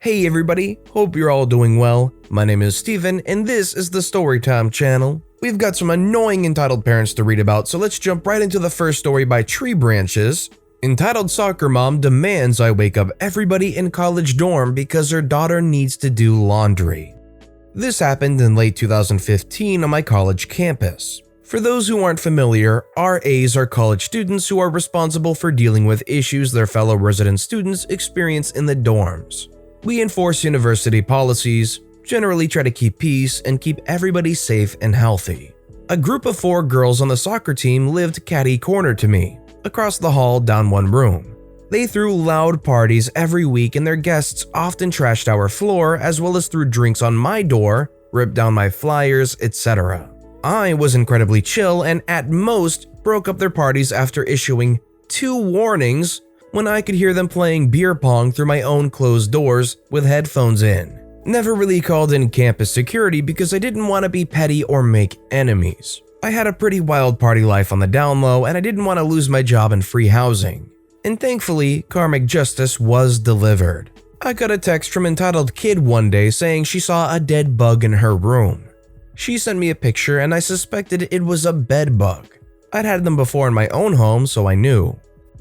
Hey everybody, hope you're all doing well. My name is Steven and this is the Storytime channel. We've got some annoying entitled parents to read about, so let's jump right into the first story by Tree Branches. Entitled soccer mom demands I wake up everybody in college dorm because her daughter needs to do laundry. This happened in late 2015 on my college campus. For those who aren't familiar, RAs are college students who are responsible for dealing with issues their fellow resident students experience in the dorms. We enforce university policies, generally try to keep peace, and keep everybody safe and healthy. A group of 4 girls on the soccer team lived catty corner to me, across the hall down one room. They threw loud parties every week and their guests often trashed our floor as well as threw drinks on my door, ripped down my flyers, etc. I was incredibly chill and at most broke up their parties after issuing 2 warnings when I could hear them playing beer pong through my own closed doors with headphones in. Never really called in campus security because I didn't want to be petty or make enemies. I had a pretty wild party life on the down low and I didn't want to lose my job and free housing. And thankfully, karmic justice was delivered. I got a text from Entitled Kid one day saying she saw a dead bug in her room. She sent me a picture and I suspected it was a bed bug. I'd had them before in my own home, so I knew.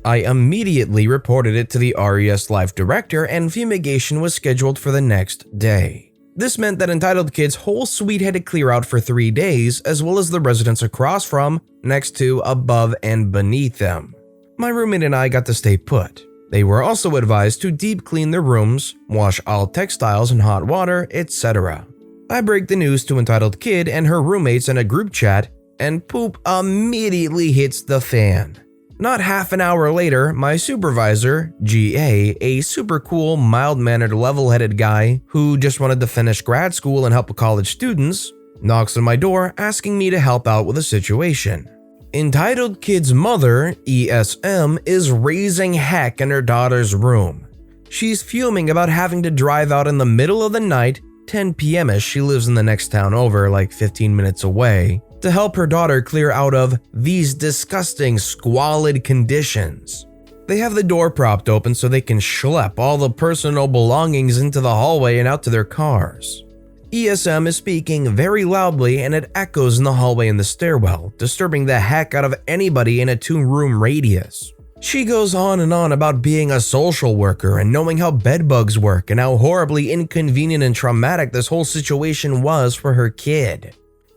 I immediately reported it to the RES Life director and fumigation was scheduled for the next day. This meant that Entitled Kid's whole suite had to clear out for 3 days, as well as the residents across from, next to, above, and beneath them. My roommate and I got to stay put. They were also advised to deep clean their rooms, wash all textiles in hot water, etc. I break the news to Entitled Kid and her roommates in a group chat, and poop immediately hits the fan. Not half an hour later, my supervisor, GA, a super cool, mild-mannered, level-headed guy who just wanted to finish grad school and help college students, knocks on my door asking me to help out with a situation. Entitled Kid's mother, ESM, is raising heck in her daughter's room. She's fuming about having to drive out in the middle of the night, 10 p.m. as she lives in the next town over, like 15 minutes away, to help her daughter clear out of these disgusting, squalid conditions. They have the door propped open so they can schlep all the personal belongings into the hallway and out to their cars. ESM is speaking very loudly and it echoes in the hallway and the stairwell, disturbing the heck out of anybody in a 2-room radius. She goes on and on about being a social worker and knowing how bedbugs work and how horribly inconvenient and traumatic this whole situation was for her kid.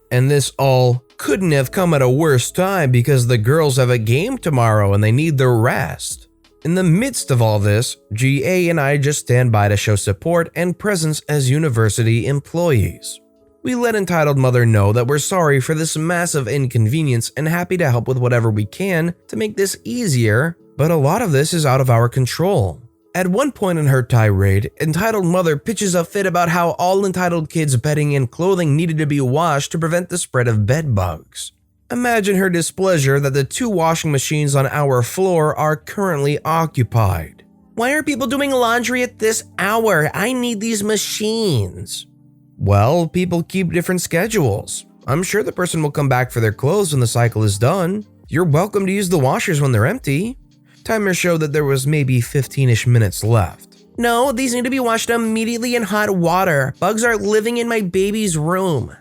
And this all couldn't have come at a worse time because the girls have a game tomorrow and they need their rest. In the midst of all this, GA and I just stand by to show support and presence as university employees. We let Entitled Mother know that we're sorry for this massive inconvenience and happy to help with whatever we can to make this easier, but a lot of this is out of our control. At one point in her tirade, Entitled Mother pitches a fit about how all Entitled Kids' bedding and clothing needed to be washed to prevent the spread of bed bugs. Imagine her displeasure that the 2 washing machines on our floor are currently occupied. Why are people doing laundry at this hour? I need these machines. Well, people keep different schedules. I'm sure the person will come back for their clothes when the cycle is done. You're welcome to use the washers when they're empty. Timer showed that there was maybe 15-ish minutes left. No, these need to be washed immediately in hot water. Bugs are living in my baby's room.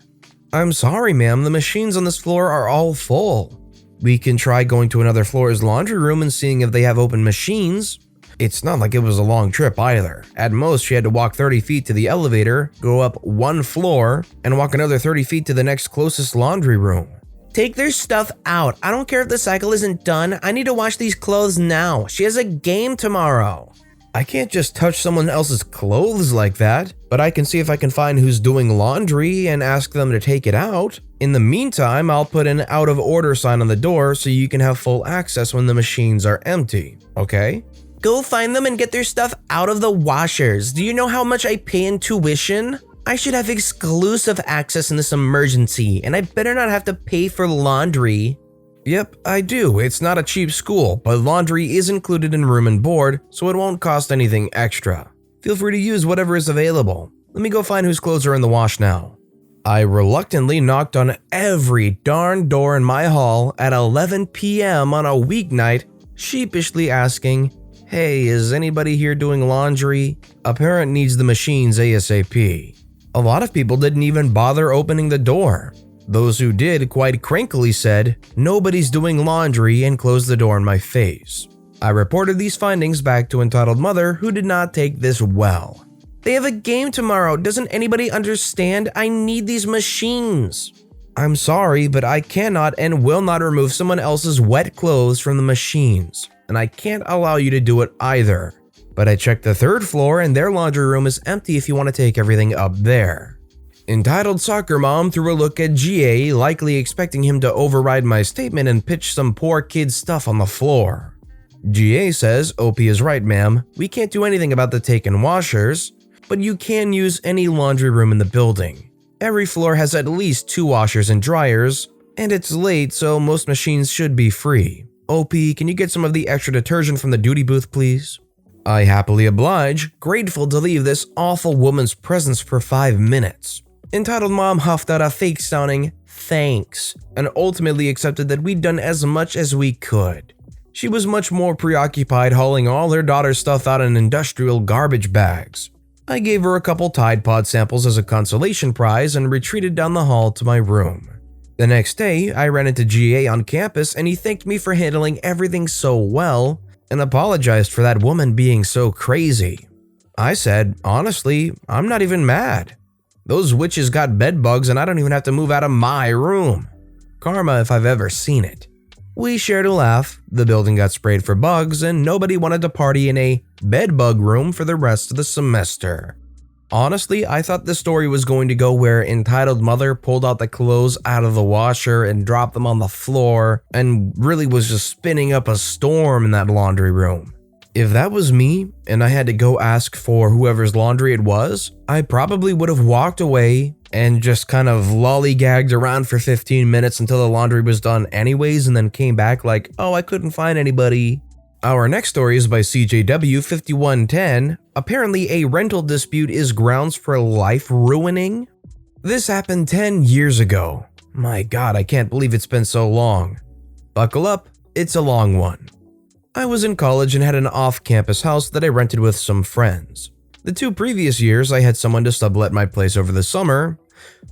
I'm sorry, ma'am, the machines on this floor are all full. We can try going to another floor's laundry room and seeing if they have open machines. It's not like it was a long trip either. At most, she had to walk 30 feet to the elevator, go up 1 floor, and walk another 30 feet to the next closest laundry room. Take their stuff out. I don't care if the cycle isn't done. I need to wash these clothes now. She has a game tomorrow. I can't just touch someone else's clothes like that, but I can see if I can find who's doing laundry and ask them to take it out. In the meantime, I'll put an out of order sign on the door so you can have full access when the machines are empty, okay? Go find them and get their stuff out of the washers. Do you know how much I pay in tuition? I should have exclusive access in this emergency, and I better not have to pay for laundry. Yep, I do. It's not a cheap school, but laundry is included in room and board, so it won't cost anything extra. Feel free to use whatever is available. Let me go find whose clothes are in the wash now. I reluctantly knocked on every darn door in my hall at 11 p.m. on a weeknight, sheepishly asking, "Hey, is anybody here doing laundry? A parent needs the machines ASAP." A lot of people didn't even bother opening the door. Those who did quite crankily said, "Nobody's doing laundry," and closed the door in my face. I reported these findings back to entitled mother, who did not take this well. "They have a game tomorrow. Doesn't anybody understand? I need these machines." "I'm sorry, but I cannot and will not remove someone else's wet clothes from the machines, and I can't allow you to do it either. But I checked the third floor and their laundry room is empty if you want to take everything up there." Entitled soccer mom threw a look at GA, likely expecting him to override my statement and pitch some poor kid's stuff on the floor. GA says, "OP is right, ma'am. We can't do anything about the taken washers, but you can use any laundry room in the building. Every floor has at least 2 washers and dryers, and it's late, so most machines should be free. OP, can you get some of the extra detergent from the duty booth, please?" I happily oblige, grateful to leave this awful woman's presence for 5 minutes. Entitled mom huffed out a fake-sounding "thanks" and ultimately accepted that we'd done as much as we could. She was much more preoccupied hauling all her daughter's stuff out in industrial garbage bags. I gave her a couple Tide Pod samples as a consolation prize and retreated down the hall to my room. The next day, I ran into GA on campus and he thanked me for handling everything so well and apologized for that woman being so crazy. I said, "Honestly, I'm not even mad. Those witches got bed bugs and I don't even have to move out of my room. Karma if I've ever seen it." We shared a laugh, the building got sprayed for bugs, and nobody wanted to party in a bed bug room for the rest of the semester. Honestly, I thought the story was going to go where entitled mother pulled out the clothes out of the washer and dropped them on the floor and really was just spinning up a storm in that laundry room. If that was me and I had to go ask for whoever's laundry it was, I probably would have walked away and just kind of lollygagged around for 15 minutes until the laundry was done anyways and then came back like, "Oh, I couldn't find anybody." Our next story is by CJW5110. Apparently a rental dispute is grounds for life ruining. This happened 10 years ago. My god, I can't believe it's been so long. Buckle up, it's a long one. I was in college and had an off-campus house that I rented with some friends. The 2 previous years, I had someone to sublet my place over the summer,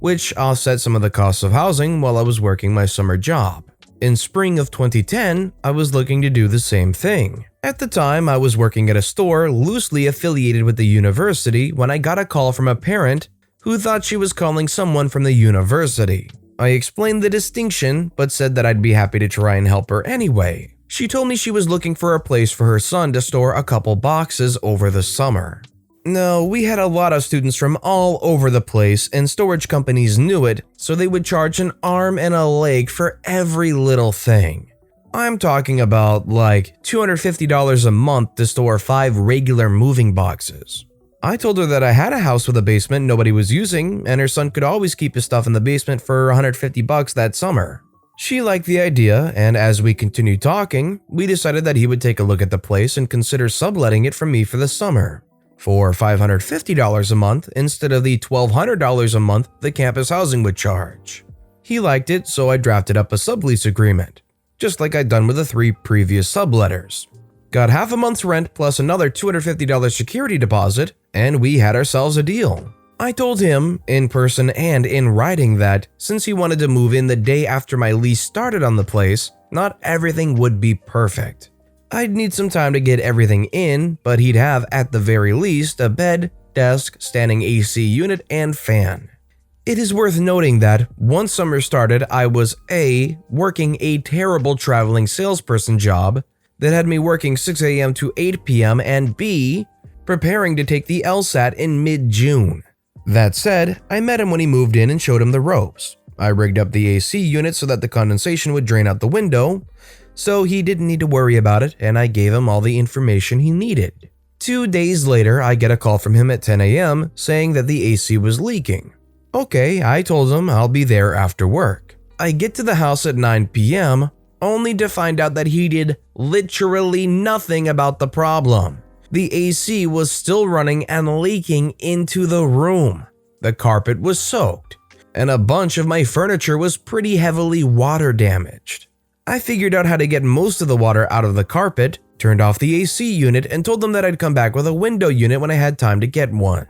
which offset some of the costs of housing while I was working my summer job. In spring of 2010, I was looking to do the same thing. At the time, I was working at a store loosely affiliated with the university when I got a call from a parent who thought she was calling someone from the university. I explained the distinction, but said that I'd be happy to try and help her anyway. She told me she was looking for a place for her son to store a couple boxes over the summer. No, we had a lot of students from all over the place and storage companies knew it, so they would charge an arm and a leg for every little thing. I'm talking about like $250 a month to store 5 regular moving boxes. I told her that I had a house with a basement nobody was using and her son could always keep his stuff in the basement for $150 that summer. She liked the idea, and as we continued talking, we decided that he would take a look at the place and consider subletting it from me for the summer for $550 a month instead of the $1,200 a month the campus housing would charge. He liked it, so I drafted up a sublease agreement, just like I'd done with the 3 previous subletters. Got half a month's rent plus another $250 security deposit, and we had ourselves a deal. I told him, in person and in writing, that since he wanted to move in the day after my lease started on the place, not everything would be perfect. I'd need some time to get everything in, but he'd have, at the very least, a bed, desk, standing AC unit, and fan. It is worth noting that once summer started, I was A, working a terrible traveling salesperson job that had me working 6 a.m. to 8 p.m. and B, preparing to take the LSAT in mid-June. That said, I met him when he moved in and showed him the ropes. I rigged up the AC unit so that the condensation would drain out the window, so he didn't need to worry about it, and I gave him all the information he needed. 2 days later, I get a call from him at 10 a.m. saying that the AC was leaking. Okay, I told him I'll be there after work. I get to the house at 9 p.m., only to find out that he did literally nothing about the problem. The AC was still running and leaking into the room. The carpet was soaked, and a bunch of my furniture was pretty heavily water damaged. I figured out how to get most of the water out of the carpet, turned off the AC unit, and told them that I'd come back with a window unit when I had time to get one.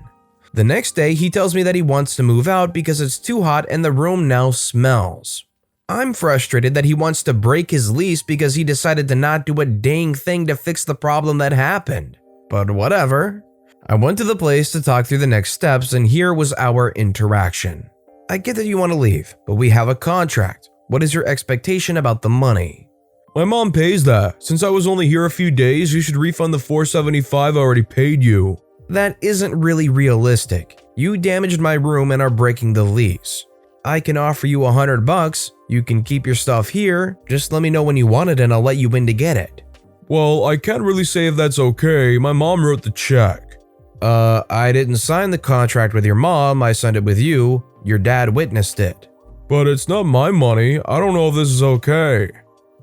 The next day, he tells me that he wants to move out because it's too hot and the room now smells. I'm frustrated that he wants to break his lease because he decided to not do a dang thing to fix the problem that happened. But whatever. I went to the place to talk through the next steps, and here was our interaction. I get that you want to leave, but we have a contract. What is your expectation about the money? My mom pays that. Since I was only here a few days, you should refund the $475 I already paid you. That isn't really realistic. You damaged my room and are breaking the lease. I can offer you $100. You can keep your stuff here. Just let me know when you want it and I'll let you in to get it. Well, I can't really say if that's okay. My mom wrote the check. I didn't sign the contract with your mom. I signed it with you. Your dad witnessed it. But it's not my money. I don't know if this is okay.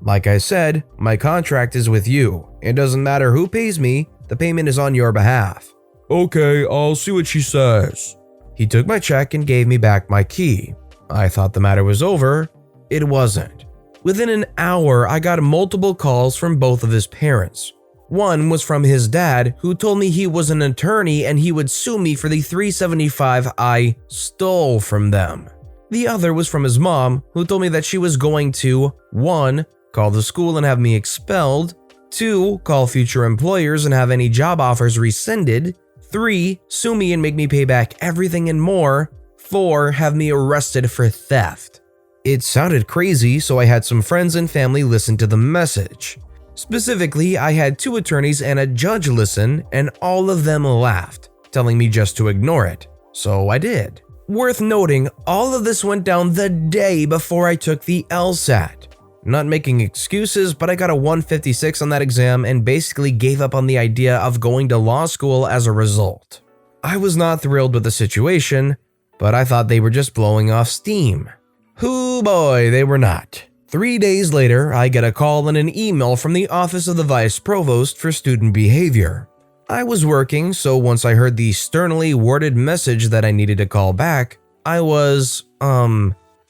Like I said, my contract is with you. It doesn't matter who pays me. The payment is on your behalf. Okay, I'll see what she says. He took my check and gave me back my key. I thought the matter was over. It wasn't. Within an hour, I got multiple calls from both of his parents. One was from his dad, who told me he was an attorney and he would sue me for the $375 I stole from them. The other was from his mom, who told me that she was going to 1. Call the school and have me expelled, 2. Call future employers and have any job offers rescinded, 3. Sue me and make me pay back everything and more, 4. Have me arrested for theft. It sounded crazy, so I had some friends and family listen to the message. Specifically, I had 2 attorneys and a judge listen, and all of them laughed, telling me just to ignore it. So I did. Worth noting, all of this went down the day before I took the LSAT. Not making excuses, but I got a 156 on that exam and basically gave up on the idea of going to law school as a result. I was not thrilled with the situation, but I thought they were just blowing off steam. Hoo boy, they were not. 3 days later, I get a call and an email from the office of the vice provost for student behavior. I was working, so once I heard the sternly worded message that I needed to call back, I was,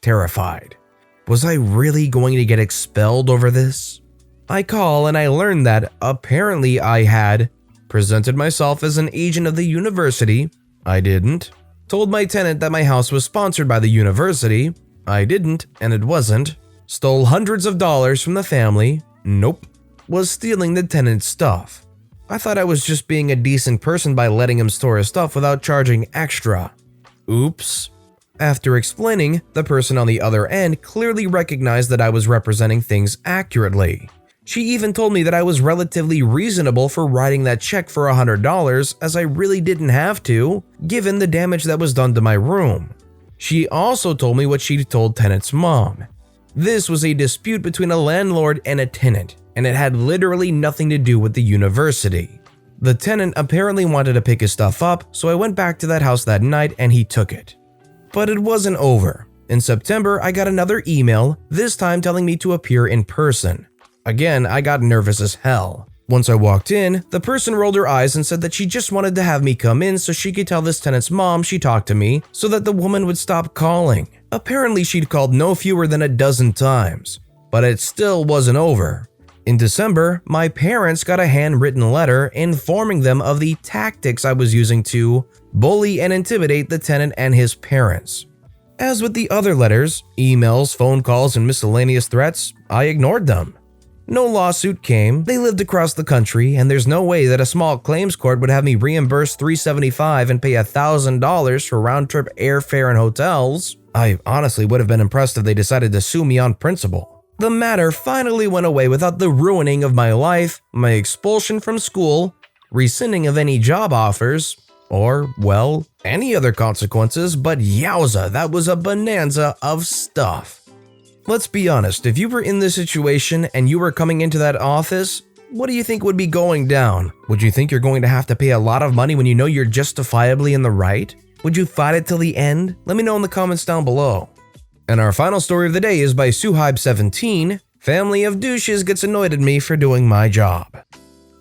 terrified. Was I really going to get expelled over this? I call and I learned that apparently I had presented myself as an agent of the university. I didn't. Told my tenant that my house was sponsored by the university. I didn't, and it wasn't. Stole hundreds of dollars from the family. Nope. Was stealing the tenant's stuff. I thought I was just being a decent person by letting him store his stuff without charging extra. Oops. After explaining, the person on the other end clearly recognized that I was representing things accurately. She even told me that I was relatively reasonable for writing that check for $100 as I really didn't have to, given the damage that was done to my room. She also told me what she'd told tenant's mom. This was a dispute between a landlord and a tenant, and it had literally nothing to do with the university. The tenant apparently wanted to pick his stuff up, so I went back to that house that night and he took it. But it wasn't over. In September, I got another email, this time telling me to appear in person. Again, I got nervous as hell. Once I walked in, the person rolled her eyes and said that she just wanted to have me come in so she could tell this tenant's mom she talked to me so that the woman would stop calling. Apparently, she'd called no fewer than a dozen times, but it still wasn't over. In December, my parents got a handwritten letter informing them of the tactics I was using to bully and intimidate the tenant and his parents. As with the other letters, emails, phone calls, and miscellaneous threats, I ignored them. No lawsuit came, they lived across the country, and there's no way that a small claims court would have me reimburse $375 and pay $1,000 for round-trip airfare and hotels. I honestly would have been impressed if they decided to sue me on principle. The matter finally went away without the ruining of my life, my expulsion from school, rescinding of any job offers, or, well, any other consequences, but yowza, that was a bonanza of stuff. Let's be honest, if you were in this situation and you were coming into that office, what do you think would be going down? Would you think you're going to have to pay a lot of money when you know you're justifiably in the right? Would you fight it till the end? Let me know in the comments down below. And our final story of the day is by Suhaib17. Family of douches gets annoyed at me for doing my job.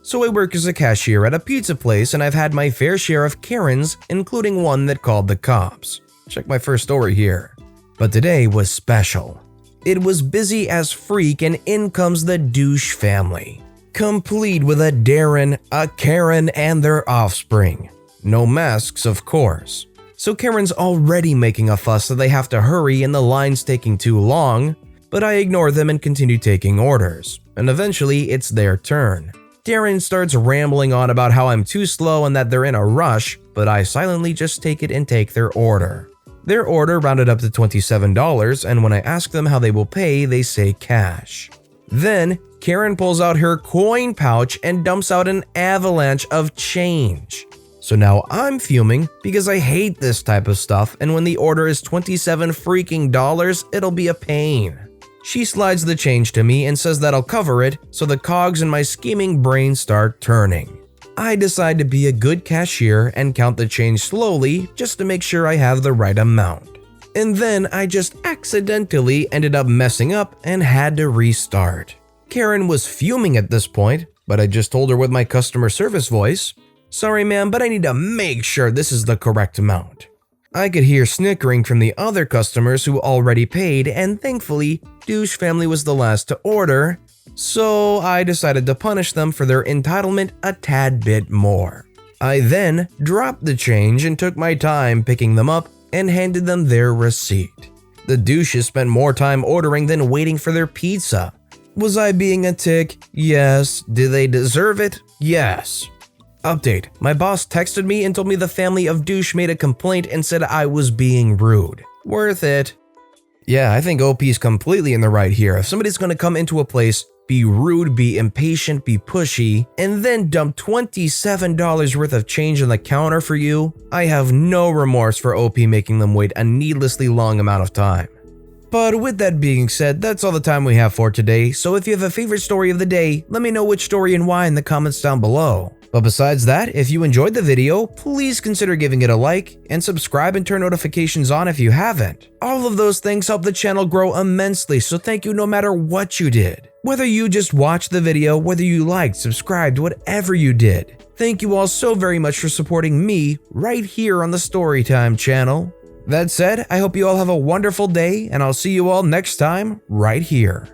So I work as a cashier at a pizza place and I've had my fair share of Karens, including one that called the cops. Check my first story here. But today was special. It was busy as freak and in comes the douche family. complete with a Darren, a Karen, and their offspring. No masks, of course. So Karen's already making a fuss that they have to hurry and the line's taking too long, but I ignore them and continue taking orders, and eventually it's their turn. Darren starts rambling on about how I'm too slow and that they're in a rush, but I silently just take it and take their order. Their order rounded up to $27, and when I ask them how they will pay, they say cash. Then, Karen pulls out her coin pouch and dumps out an avalanche of change. So now I'm fuming because I hate this type of stuff, and when the order is $27 freaking dollars, it'll be a pain. She slides the change to me and says that I'll cover it, so the cogs in my scheming brain start turning. I decide to be a good cashier and count the change slowly just to make sure I have the right amount. And then I just accidentally ended up messing up and had to restart. Karen was fuming at this point, but I just told her with my customer service voice, "Sorry ma'am, but I need to make sure this is the correct amount." I could hear snickering from the other customers who already paid, and thankfully, Douche family was the last to order, so I decided to punish them for their entitlement a tad bit more. I then dropped the change and took my time picking them up and handed them their receipt. The Douches spent more time ordering than waiting for their pizza. Was I being a tick? Yes. Did they deserve it? Yes. Update: my boss texted me and told me the family of Douche made a complaint and said I was being rude. Worth it. Yeah, I think OP's completely in the right here. If somebody's gonna come into a place, be rude, be impatient, be pushy, and then dump $27 worth of change on the counter for you, I have no remorse for OP making them wait a needlessly long amount of time. But with that being said, that's all the time we have for today, so if you have a favorite story of the day, let me know which story and why in the comments down below. But besides that, if you enjoyed the video, please consider giving it a like, and subscribe and turn notifications on if you haven't. All of those things help the channel grow immensely, so thank you no matter what you did. Whether you just watched the video, whether you liked, subscribed, whatever you did. Thank you all so very much for supporting me right here on the Storytime channel. That said, I hope you all have a wonderful day, and I'll see you all next time right here.